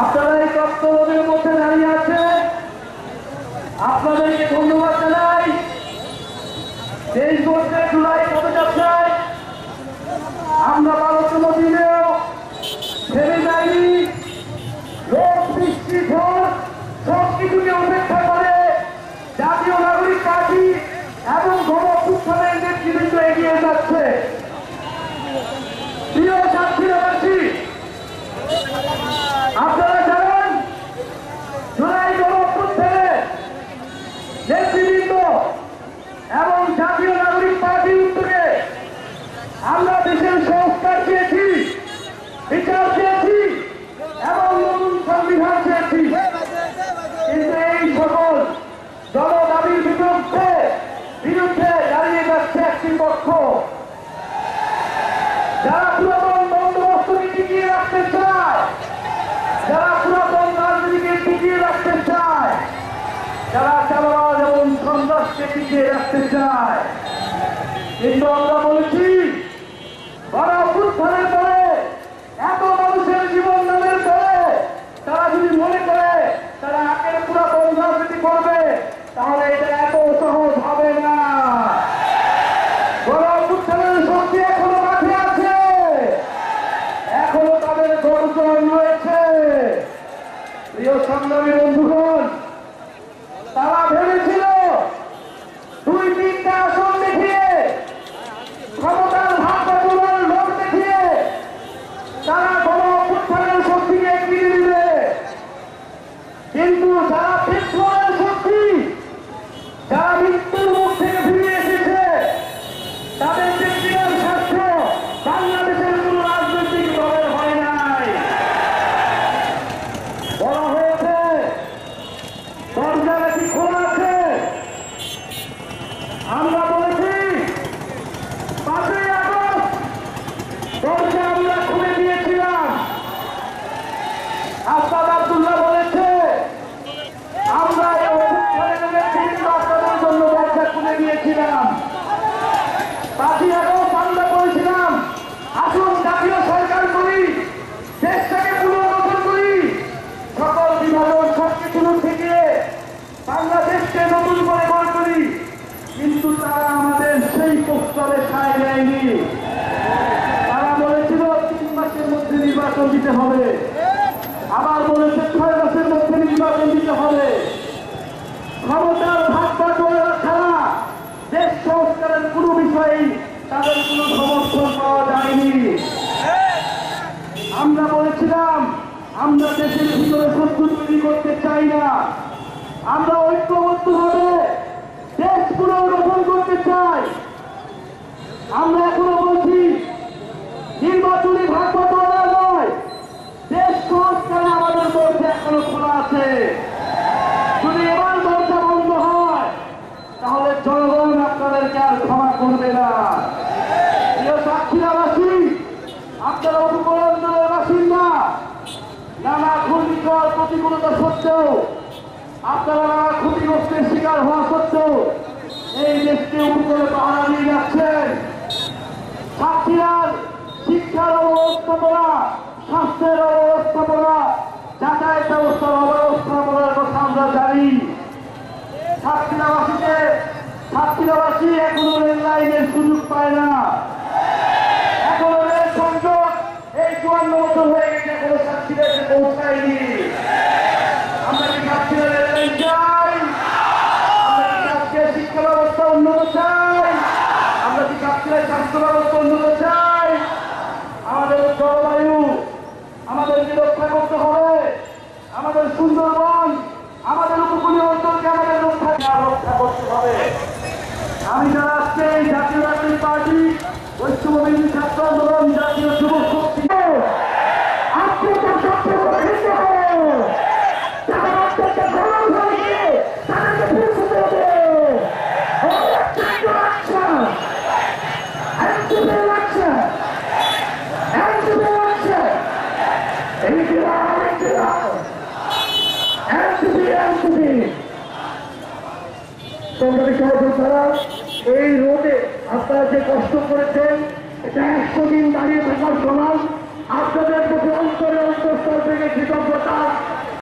আপনারা এই তত্ত্বের মধ্যে দাঁড়িয়ে আছেন, আপনাদেরকে ধন্যবাদ জানাই। দেশবর্ষে জুলাই পদযাত্রায় আমরা 12তম দিনেও থেমে যাইনি। রোদ বৃষ্টি ঝড় সবকিছুকে উপেক্ষা করে জাতীয় নাগরিক পার্টি এবং গণ-অভ্যুত্থানের নেতৃবৃন্দ এগিয়ে যাচ্ছে। প্রিয় সাতক্ষীরাবাসী, আপনারা জানেন জুলাই গণ-অভ্যুত্থানের নেতৃবৃন্দ এবং জাতীয় নাগরিক পার্টির উদ্যোগে আমরা দেশের সংস্কার চেয়েছি, বিচার চেয়েছি এবং নতুন সংবিধান চেয়েছি। কিন্তু এই সকল জনদাবির বিরুদ্ধে দাঁড়িয়ে যাচ্ছে একটি পক্ষ, যারা পুরাতন বন্দোবস্তকে টিকিয়ে রাখতে চায়, যারা পুরাতন রাজনীতিকে টিকিয়ে রাখতে চায়, যারা চালাবাজ এবং সন্ত্রাসকে টিকিয়ে রাখতে চায়। কিন্তু আমরা বলেছি গণ-অভ্যুত্থানের পরে এত মানুষের জীবন দানের পরে তারা যদি মনে করে তারা আগের পুরাতন রাজনীতি করবে, তাহলে এটা এত সহজ হবে না। গণ-অভ্যুত্থানের শক্তি এখনো মাঠে আছে, এখনো তাদের গর্জন রয়েছে। প্রিয় সংগ্রামী বন্ধুগণ, তারা ভেবেছিল 2-3টা আসন দেখিয়ে, ক্ষমতার ভাগ বাটোয়ারার লোভ দেখিয়ে তারা গণ-অভ্যুত্থানের শক্তিকে এগিয়ে দিবে। কিন্তু যারা বিপ্লবের শক্তি, যারা মৃত্যুর মুখ থেকে ফিরে এসেছে, তাদের ব্যক্তিগত স্বার্থ বাংলাদেশের কোন রাজনৈতিক দলের হয় নাই। বলা হয়েছে দরজা নাকি খোলা আছে। আমরা বলেছি 5ই আগস্ট দরজা আমরা খুলে দিয়েছিলাম। আসাদ আব্দুল্লাহ বলেছে আমরা এই অভ্যুত্থানের আপনাদের জন্য দরজা খুলে দিয়েছিলাম। 5ই আগস্ট আমরা বলেছিলাম আসুন জাতীয় সরকার করি, দেশটাকে পুনর্গঠন করি, সকল বিভাজন সবকিছু থেকে বাংলাদেশকে নতুন করে গড়ে তুলি। কিন্তু তারা আমাদের সেই প্রস্তাবে সায় দেয়নি। তারা বলেছিল 3 মাসের মধ্যে নির্বাচন দিতে হবে, আবার বলেছে 6 মাসের মধ্যে নির্বাচন দিতে হবে। ক্ষমতার ভাগ বাটোয়ারা ছাড়া দেশ সংস্কারের কোনো বিষয়েই তাদের কোনো সমর্থন পাওয়া যায়নি। আমরা বলেছিলাম আমরা দেশের ভিতরে শত্রু তৈরি করতে চাই না, আমরা ঐক্যবদ্ধভাবে দেশ পুনর্গঠন করতে চাই। আমরা এখনো বলছি নির্বাচনী ভাগ বাটোয়ারা নয়, দেশ সংস্কারে আমাদের দরজা এখনো খোলা আছে। যদি এবার দরজা বন্ধ হয় তাহলে জনগণ আপনাদেরকে আর ক্ষমা করবে না। প্রিয় সাতক্ষীরাবাসী, আপনারা উপকূলাঞ্চলের বাসিন্দা, নানা ঘূর্ণিঝড় প্রতিকূলতা সত্ত্বেও, আপনারা নানা ক্ষতিগ্রস্তের শিকার হওয়া সত্ত্বেও এই দেশকে উপকূলে পাহারা দিয়ে যাচ্ছেন। সাতক্ষীরার শিক্ষার অব্যবস্থাপনা, স্বাস্থ্যের অব্যবস্থাপনা, যাতায়াত ব্যবস্থার অব্যবস্থাপনার কথা আমরা জানি। সাতক্ষীরাবাসী এখনো রেল লাইনের সুযোগ পায় না, এখনো রেল সংযোগ এই 54 বছর হয়ে গেছে, এখনো সাতক্ষীরাতে পৌঁছায়নি। আমরা কি সাতক্ষীরা রেল লাইন চাই? আমরা কি সাতক্ষীরা শিক্ষা ব্যবস্থা উন্নত চাই? আমরা কি সাতক্ষীরার স্বাস্থ্য ব্যবস্থা উন্নত চাই? আমাদের জলবায়ু আমাদেরকে রক্ষা করতে হবে, আমাদের সুন্দরবন, আমাদের উপকূলীয় অঞ্চলকে আমাদের রক্ষা করতে হবে। আমি যারা আজকে এই জাতীয় নাগরিক পার্টি, ঐক্যবদ্ধ ছাত্র আন্দোলন, জাতীয় যুব শক্তি এই রোদে আপনারা যে কষ্ট করেছেন এটা 100 দিন দাঁড়িয়ে থাকার সমান। আপনাদের প্রতি অন্তরে অন্তঃস্থল থেকে কৃতজ্ঞতা